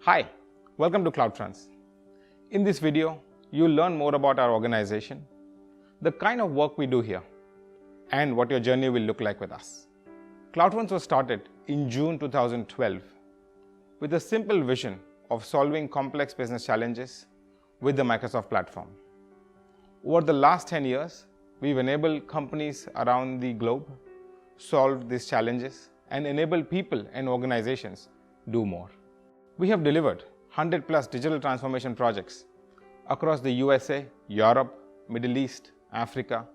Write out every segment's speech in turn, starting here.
Hi, welcome to CloudFrance. In this video, you'll learn more about our organization, the kind of work we do here, and what your journey will look like with us. CloudFrance was started in June 2012 with a simple vision of solving complex business challenges with the Microsoft platform. Over the last 10 years, we've enabled companies around the globe solve these challenges and enable people and organizations do more. We have delivered 100+ digital transformation projects across the USA, Europe, Middle East, Africa,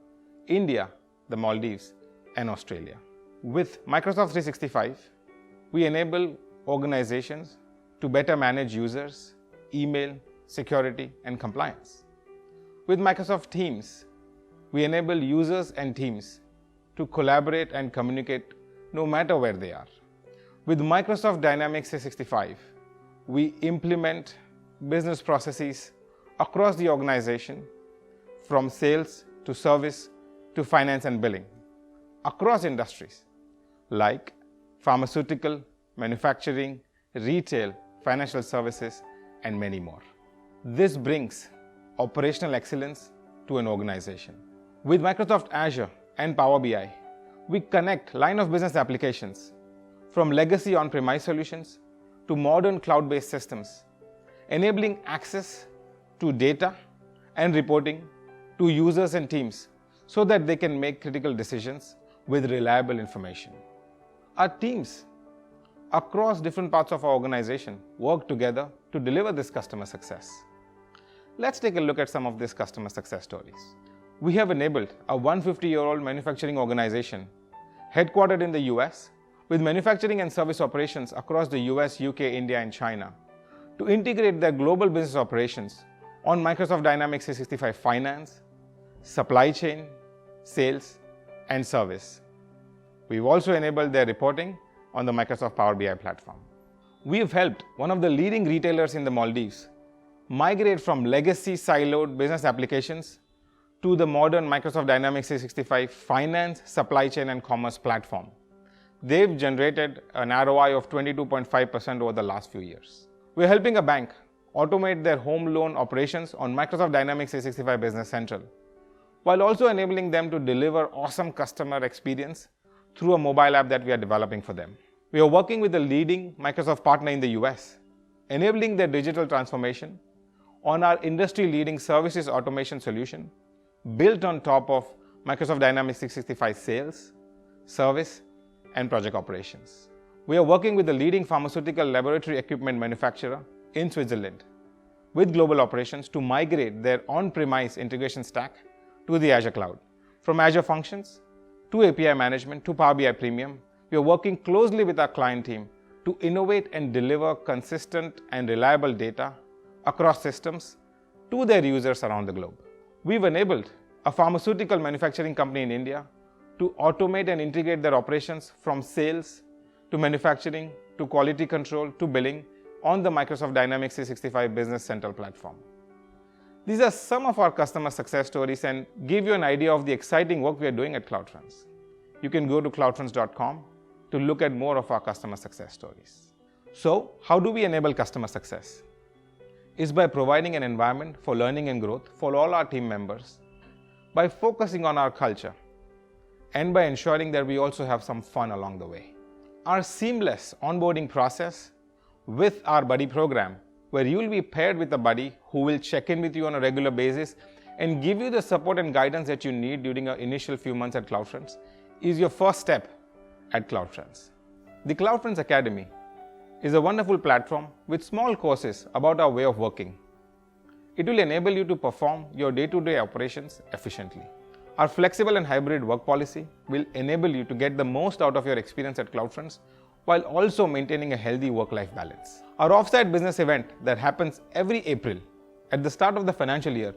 India, the Maldives, and Australia. With Microsoft 365, we enable organizations to better manage users, email, security, and compliance. With Microsoft Teams, we enable users and teams to collaborate and communicate no matter where they are. With Microsoft Dynamics 365, we implement business processes across the organization, from sales to service to finance and billing, across industries like pharmaceutical, manufacturing, retail, financial services, and many more. This brings operational excellence to an organization. With Microsoft Azure and Power BI, we connect line of business applications from legacy on-premise solutions to modern cloud-based systems, enabling access to data and reporting to users and teams so that they can make critical decisions with reliable information. Our teams across different parts of our organization work together to deliver this customer success. Let's take a look at some of these customer success stories. We have enabled a 150-year-old manufacturing organization headquartered in the US with manufacturing and service operations across the US, UK, India, and China to integrate their global business operations on Microsoft Dynamics 365 Finance, supply chain, sales, and service. We've also enabled their reporting on the Microsoft Power BI platform. We've helped one of the leading retailers in the Maldives migrate from legacy siloed business applications to the modern Microsoft Dynamics 365 Finance, Supply Chain, and Commerce platform. They've generated an ROI of 22.5% over the last few years. We're helping a bank automate their home loan operations on Microsoft Dynamics 365 Business Central, while also enabling them to deliver awesome customer experience through a mobile app that we are developing for them. We are working with a leading Microsoft partner in the US, enabling their digital transformation on our industry-leading services automation solution built on top of Microsoft Dynamics 365 Sales, Service, and Project Operations. We are working with the leading pharmaceutical laboratory equipment manufacturer in Switzerland with global operations to migrate their on-premise integration stack to the Azure cloud. From Azure Functions to API management to Power BI Premium, we are working closely with our client team to innovate and deliver consistent and reliable data across systems to their users around the globe. We've enabled a pharmaceutical manufacturing company in India to automate and integrate their operations from sales to manufacturing to quality control to billing on the Microsoft Dynamics 365 Business Central platform. These are some of our customer success stories and give you an idea of the exciting work we are doing at CloudFrance. You can go to cloudfrance.com to look at more of our customer success stories. So, how do we enable customer success? It's by providing an environment for learning and growth for all our team members, by focusing on our culture, and by ensuring that we also have some fun along the way. Our seamless onboarding process with our buddy program, where you will be paired with a buddy who will check in with you on a regular basis and give you the support and guidance that you need during your initial few months at CloudFrance, is your first step at CloudFrance. The CloudFrance Academy is a wonderful platform with small courses about our way of working. It will enable you to perform your day-to-day operations efficiently. Our flexible and hybrid work policy will enable you to get the most out of your experience at CloudFrance while also maintaining a healthy work-life balance. Our offsite business event that happens every April at the start of the financial year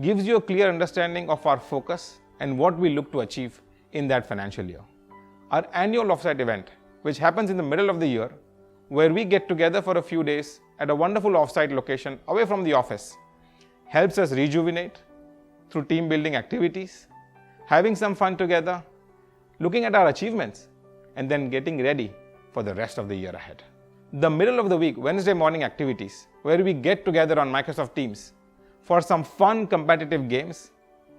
gives you a clear understanding of our focus and what we look to achieve in that financial year. Our annual offsite event, which happens in the middle of the year, where we get together for a few days at a wonderful offsite location away from the office, helps us rejuvenate through team building activities, having some fun together, looking at our achievements, and then getting ready for the rest of the year ahead. the middle of the week, Wednesday morning activities, where we get together on Microsoft Teams for some fun competitive games,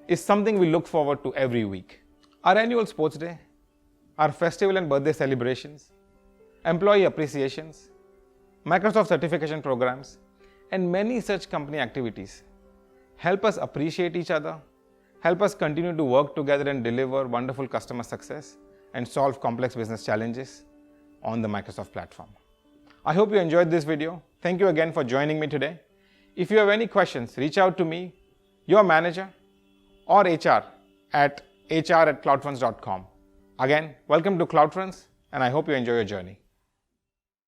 is something we look forward to every week. Our annual sports day, our festival and birthday celebrations, employee appreciations, Microsoft certification programs, and many such company activities help us appreciate each other, help us continue to work together and deliver wonderful customer success and solve complex business challenges on the Microsoft platform. I hope you enjoyed this video. Thank you again for joining me today. If you have any questions, reach out to me, your manager, or HR at hr@cloudfronts.com. Again, welcome to CloudFronts, and I hope you enjoy your journey.